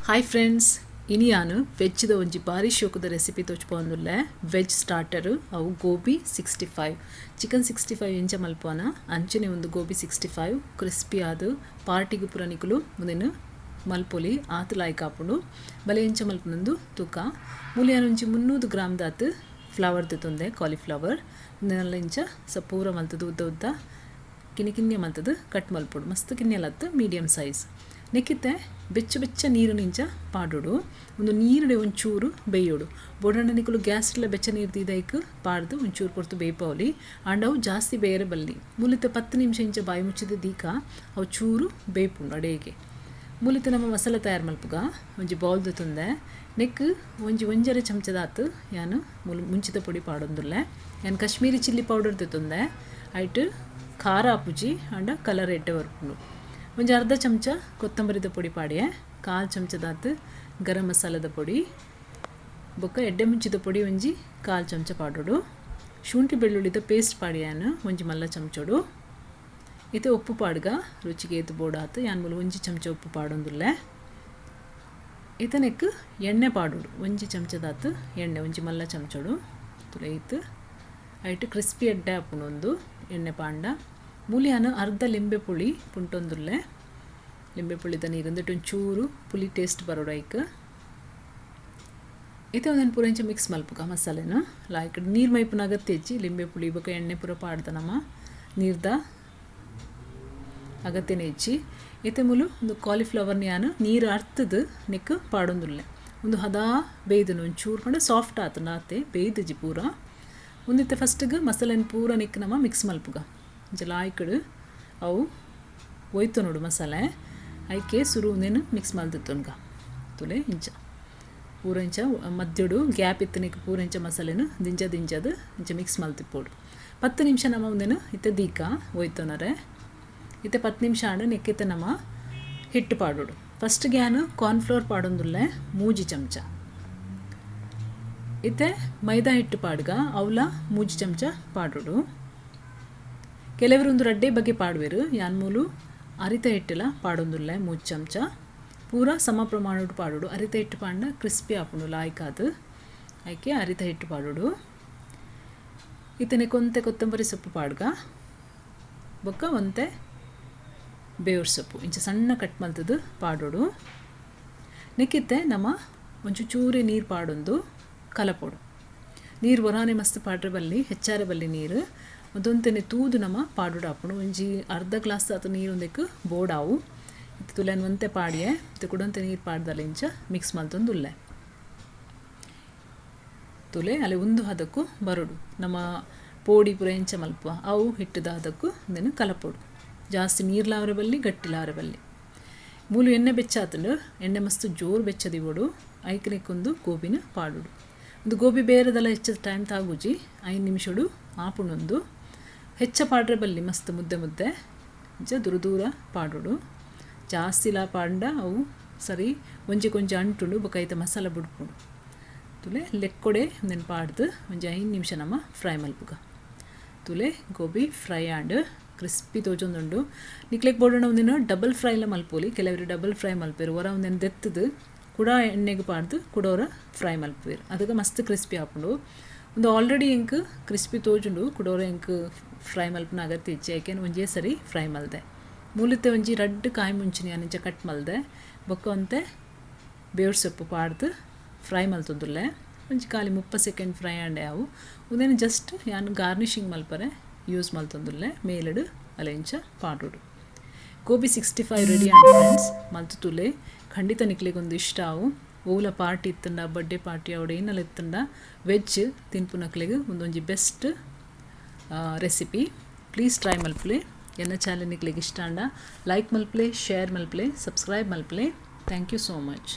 Hi friends, ಇನಿಯಾನು ವೆಜ್ದ ಒಂಜಿ ಭಾರಿ ಶೋಕದ recipe ತೋಚ್ಪೊಂದುಲ್ಲೆ. Veg starter ಅವು ಗೋಬಿ 65 ಚಿಕನ್ 65 ಇಂಚ ಮಲ್ಪೋನ ಅಂಚನೆ ಒಂದು ಗೋಬಿ 65 ಕ್ರಿಸ್ಪಿ ಆದು ಪಾರ್ಟಿಗೆ ಪುರ ನಿಕುಲು ಮುಂದೇನು ಮಲ್ಪೊಲಿ ಆತು ಲಾಯ್ಕ್ ಆಪುಂಡು ಬಲೆ ಇಂಚ ಮಲ್ಪನೊಂದು ತೂಕ ಮೂಲಿಯಾನ ಒಂಜಿ 300 ಗ್ರಾಮ್ ದಾತು ಫ್ಲವರ್ ತಿತ್ತೊಂದೆ ಕಾಲಿಫ್ಲವರ್ ನೆಲ್ಲ ಇಂಚ ಪೂರ ಮಲ್ತದು ಉದ್ದ ಉದ್ದ ಕಿನ್ನೆ ಮಲ್ತದು ಕಟ್ ಮಲ್ಪೊಡು ಮಸ್ತ್ ಕಿನ್ನೆಲತ್ತು ಮೀಡಿಯಮ್ ಸೈಜ್ ನೆಕ್ಕಿತ್ತೆ ಬೆಚ್ಚ ನೀರು ನಿಂಚ ಪಾಡೋಡು ಒಂದು ನೀರುಡೆ ಒಂಚೂರು ಬೇಯೋಡು ಬೋಡಂಡ ನಿಕುಲು ಗ್ಯಾಸ್ಲ ಬೆಚ್ಚ ನೀರು ದೀದೈಕ್ ಪಾಡ್ದು ಒಂಚೂರು ಕೊರ್ತು ಬೇಯ್ಪವಲಿ ಆಂಡ್ ಅವು ಜಾಸ್ತಿ ಬೇರೆ ಬಲ್ಲಿ ಮೂಲಿತ 10 ನಿಮಿಷ ಇಂಚ ಬಾಯಿ ಮುಚ್ಚಿದ ದೀಕ ಅವು ಚೂರು ಬೇಯ್ಪುಂಡು ಅಡೇಗೆ ಮೂಲಿತ ನಮ್ಮ ಮಸಾಲೆ ತಯಾರು ಮಲ್ಪುಗ ಒಂಜಿ ಬೌಲ್ದು ತುಂದೆ ನೆಕ್ ಒಂಜರೆ ಚಮಚದಾತು ಯಾನು ಮುಂಚಿತ ಪೊಡಿ ಪಾಡೊಂದುಲ್ಲೆ ಯಾನು ಕಾಶ್ಮೀರಿ ಚಿಲ್ಲಿ ಪೌಡರ್ ತಿತ್ತೊಂದೆ ಐಟ್ ಖಾರ ಆಪುಜಿ ಆಂಡ ಕಲರ್ ಎಡ್ಡೆ ಬರ್ಪುಂಡು ಒಂಜಿ ಅರ್ಧ ಚಮಚ ಕೊತ್ತಂಬರಿದ ಪೊಡಿ ಪಾಡಿಯೆ 1/4 ಚಮಚದಾತು ಗರಂ ಮಸಾಲದ ಪೊಡಿ ಬೊಕ್ಕ ಎಡ್ಡೆ ಮುಂಚಿದ ಪೊಡಿ ಒಂಜಿ 1/4 ಚಮಚ ಪಾಡೋಡು ಶುಂಠಿ ಬೆಳ್ಳುಳ್ಳಿದ ಪೇಸ್ಟ್ ಪಾಡಿಯಾನು ಒಂಜಿ ಮಲ್ಲ ಚಮಚೋಡು ಇತ್ತೆ ಉಪ್ಪು ಪಾಡ್ಗ ರುಚಿಗೆ ಏತು ಬೋಡಾತು ಯಾನ್ ಮೂಲು ಒಂಜಿ ಚಮಚ ಉಪ್ಪು ಪಾಡೊಂದುಲ್ಲೆ ಇತನೆಕ್ ಎಣ್ಣೆ ಪಾಡೋಡು ಒಂಜಿ ಚಮಚದಾತು ಎಣ್ಣೆ ಒಂಜಿ ಮಲ್ಲ ಚಮಚೋಡು ತುಲೆ ಇತ್ತು ಐಟ್ ಕ್ರಿಸ್ಪಿ ಎಡ್ಡೆ ಆಪುಂಡು ಎಣ್ಣೆ ಪಾಂಡ ಮೂಲಿಯಾನು ಅರ್ಧ ಲಿಂಬೆ ಪುಳಿ ಪುಂಟೊಂದುಲ್ಲೆ ಲಿಂಬೆ ಪುಳಿದ ನೀರಿಂದಿಟ್ಟು ಒಂಚೂರು ಪುಳಿ ಟೇಸ್ಟ್ ಬರೋಡು ಐಕ್ ಇತ್ತೆ ಒಂದೇನು ಪೂರ ಇಂಚ ಮಿಕ್ಸ್ ಮಲ್ಪುಗ ಮಸಾಲೆನ ಲಾಯ್ಕ್ ನೀರು ಮೈಪುನ ಅಗತ್ಯ ಹೆಚ್ಚಿ ಲಿಂಬೆ ಪುಳಿ ಬೊಕ ಎಣ್ಣೆ ಪೂರ ಪಾಡ್ದ ನಮ್ಮ ನೀರ್ದ ಅಗತ್ಯನೇ ಹೆಚ್ಚಿ ಇತ್ತೆ ಮೂಲು ಒಂದು ಕಾಲಿಫ್ಲವರ್ನ ಯಾನು ನೀರು ಅರ್ತದು ನೆಕ್ ಪಾಡೊಂದುಲ್ಲೆ ಒಂದು ಹದ ಬೇಯ್ದನು ಒಂಚೂರು ಪಂಡ ಸಾಫ್ಟ್ ಆತು ನಾತೆ ಬೇಯ್ದಜಿ ಪೂರ ಒಂದಿತ್ತೆ ಫಸ್ಟಿಗೆ ಮಸಾಲೆನ ಪೂರ ನೆಕ್ ನಮ್ಮ ಮಿಕ್ಸ್ ಮಲ್ಪುಗ ಲಾಯ್ಕಡು ಅವು ಒಯ್ತು ನೋಡು ಮಸಾಲೆ ಐಕೆ ಸುರು ಒಂದೇನು ಮಿಕ್ಸ್ ಮಲ್ದಿತ್ತುನ್ಗ ತುಲೆ ಇಂಚ ಪೂರ ಇಂಚ ಮಧ್ಯಡು ಗ್ಯಾಪ್ ಇತ್ತನಿಗೆ ಪೂರ ಇಂಚ ಮಸಾಲೆನು ದಿಂಜದು ಇಂಚ ಮಿಕ್ಸ್ ಮಲ್ತಿಪ್ಪೋಡು 10 ನಿಮಿಷ ನಮ್ಮ ಒಂದೇನು ಇತ್ತೆ ದೀಕ ಒಯ್ತೋನರೆ ಇತ್ತೆ 10 ನಿಮಿಷ ಆಂಡು ನೆಕ್ಕಿತ್ತೆ ನಮ್ಮ ಹಿಟ್ಟು ಪಾಡೋಡು ಫಸ್ಟ್ಗೆ ಯಾನು ಕಾರ್ನ್ಫ್ಲವರ್ ಪಾಡೊಂದುಲ್ಲೆ 3 ಚಮಚ ಇತ್ತೆ ಮೈದಾ ಹಿಟ್ಟು ಪಾಡ್ಗ ಅವಲ 3 ಚಮಚ ಪಾಡೋಡು ಕೆಲವರು ಒಂದು ರಡ್ಡೆ ಬಗ್ಗೆ ಪಾಡುವೆರು ಯಾನ್ ಮೂಲು ಅರಿತ ಹಿಟ್ಟೆಲ್ಲ ಪಾಡೊಂದುಲ್ಲೆ 3 ಚಮಚ ಪೂರ ಸಮ ಪ್ರಮಾಣಡು ಪಾಡೋಡು ಅರಿತ ಹಿಟ್ಟು ಪಾಂಡ ಕ್ರಿಸ್ಪಿ ಆಪುಂಡು ಲಾಯ್ಕಾದು ಆಯ್ಕೆ ಅರಿತ ಹಿಟ್ಟು ಪಾಡೋಡು ಇತನೆ ಕೊಂತೆ ಕೊತ್ತಂಬರಿ ಸೊಪ್ಪು ಪಾಡ್ಗ ಬೊಕ್ಕ ಒಂತೆ ಬೇವ್ರ ಸೊಪ್ಪು ಇಂಚ ಸಣ್ಣ ಕಟ್ ಮಲ್ತದು ಪಾಡೋಡು ನೆಕ್ಕಿತ್ತೆ ನಮ್ಮ ಒಂಚು ಚೂರಿ ನೀರು ಪಾಡೊಂದು ಕಲಪೋಡು ನೀರು ಹೊರಾನೆ ಮಸ್ತ್ ಪಾಡ್ರೆ ಬಲ್ಲಿ ಹೆಚ್ಚಾರೆ ಬಲ್ಲಿ ನೀರು ಅದೊಂತೆನೆ ತೂದು ನಮ್ಮ ಪಾಡೋಡು ಹಾಪುಂಡು ಒಂಜಿ ಅರ್ಧ ಗ್ಲಾಸ್ ಆತು ನೀರು ಒಂದಕ್ಕೆ ಬೋಡಾವು ಇದು ತುಲೆನ್ ಒಂತೆ ಪಾಡಿಯೆ ಇದು ಕುಡಂತೆ ನೀರು ಪಾಡ್ದಲ್ಲ ಇಂಚ ಮಿಕ್ಸ್ ಮಲ್ತೊಂದುಲ್ಲೆ ತುಲೆ ಅಲ್ಲಿ ಒಂದು ಹದಕ್ಕೂ ಬರೋಡು ನಮ್ಮ ಪೋಡಿ ಪುರ ಇಂಚ ಮಲ್ಪುವ ಅವು ಹಿಟ್ಟದ ಹದಕ್ಕೂ ಒಂದೇನು ಕಲಪೋಡು ಜಾಸ್ತಿ ನೀರು ಲಾವರೆ ಬಲ್ಲಿ ಗಟ್ಟಿ ಲಾವರೆ ಬಲ್ಲಿ ಮೂಲು ಎಣ್ಣೆ ಬೆಚ್ಚಾತಂಡು ಎಣ್ಣೆ ಮಸ್ತ್ ಜೋರು ಬೆಚ್ಚದಿಬೋಡು ಐಕನಿಕ್ಕೊಂದು ಗೋಬಿನ ಪಾಡೋಡು ಒಂದು ಗೋಬಿ ಬೇರೆದೆಲ್ಲ ಹೆಚ್ಚದ ಟೈಮ್ ತಾಗುಜಿ 5 ನಿಮಿಷಡು ಆಪುಣೊಂದು ಹೆಚ್ಚ ಪಾಡ್ರೆ ಬಲ್ಲಿ ಮಸ್ತ್ ಮುದ್ದೆ ಇಂಚ ದೂರ ಪಾಡೋಡು ಜಾಸ್ತಿ ಲಾ ಪಾಂಡ ಅವು ಸರಿ ಒಂಜಿ ಕೊಂಚ ಅಂಟುಂಡು ಬೊಕೈತ ಮಸಾಲ ಬುಡ್ಪುಂಡು ತುಲೆ ಲೆಕ್ಕೊಡೆ ಒಂದೇನು ಪಾಡ್ದು ಒಂಜಿ 5 ನಿಮಿಷ ನಮ್ಮ ಫ್ರೈ ಮಲ್ಪುಗ ತುಲೆ ಗೋಬಿ ಫ್ರೈ ಆಂಡ್ ಕ್ರಿಸ್ಪಿ ತೋಜೊಂದುಂಡು ನಿಕ್ಲೆಗ್ ಬೋಡೋಣ ಒಂದೇನು ಡಬಲ್ ಫ್ರೈಲ ಮಲ್ಪೋಲಿ ಕೆಲವರು ಡಬಲ್ ಫ್ರೈ ಮಲ್ಪೇರು ಹೊರ ಒಂದೇನು ದೆತ್ತದು ಕೂಡ ಎಣ್ಣೆಗೆ ಪಾಡ್ದು ಕುಡೋರ ಫ್ರೈ ಮಲ್ಪೇರು ಅದಕ್ಕೆ ಮಸ್ತ್ ಕ್ರಿಸ್ಪಿ ಆಪುಂಡು ಒಂದು ಆಲ್ರೆಡಿ ಎಂಕ್ ಕ್ರಿಸ್ಪಿ ತೋಜುಂಡು ಕುಡೋರ ಎಂಕ್ ಫ್ರೈ ಮಲ್ಪನ ಅಗತ್ಯ ಹೆಚ್ಚು ಯಾಕೆಂದ್ರೆ ಒಂಜೇ ಸರಿ ಫ್ರೈ ಮಲ್ದೆ ಮೂಲತೆ ಒಂಜಿ ರಡ್ಡು ಕಾಯಿ ಮುಂಚಿನ ಯಾನಿಂಚ ಕಟ್ ಮಲ್ದೆ ಬೊಕ್ಕ ಒಂತೆ ಬೇವ್ರ ಸೊಪ್ಪು ಪಾಡ್ದು ಫ್ರೈ ಮಲ್ತೊಂದುಲ್ಲೆ ಒಂಜಿ ಖಾಲಿ 30 ಸೆಕೆಂಡ್ ಫ್ರೈ ಆಂಡೆ ಅವು ಒಂದೇನು ಜಸ್ಟ್ ಯಾನು ಗಾರ್ನಿಷಿಂಗ್ ಮಲ್ಪರೆ ಯೂಸ್ ಮಲ್ತೊಂದುಲ್ಲೆ ಮೇಲಡು ಅಲೆ ಇಂಚ ಪಾಡೋಡು ಗೋಬಿ 65 ರೆಡಿ ಆಂಡ್ ಫ್ರೆಂಡ್ಸ್ ಮಲ್ತು ತುಲೆ ಖಂಡಿತ ನಿಕ್ಲಿಗೆ ಒಂದು ಇಷ್ಟ ಅವು ಓಲ ಪಾರ್ಟಿ ಇತ್ತಂಡ ಬರ್ಡೇ ಪಾರ್ಟಿ ಅವಡೆ ಏನಲ್ಲ ಇತ್ತಂಡ ವೆಜ್ ತಿನ್ಪುನಕ್ಲೆಗ್ ಒಂದೊಂಜಿ ಬೆಸ್ಟ್ ರೆಸಿಪಿ ಪ್ಲೀಸ್ ಟ್ರೈ ಮಲ್ಪಲೆ ಎನ್ನ ಚಾನಲ್ ನಿಕ್ಲಿಗೆ ಇಷ್ಟ ಅಂಡ ಲೈಕ್ ಮಲ್ಪಲೆ ಶೇರ್ ಮಲ್ಪಲೆ ಸಬ್ಸ್ಕ್ರೈಬ್ ಮಲ್ಪಲೆ ಥ್ಯಾಂಕ್ ಯು ಸೋ ಮಚ್.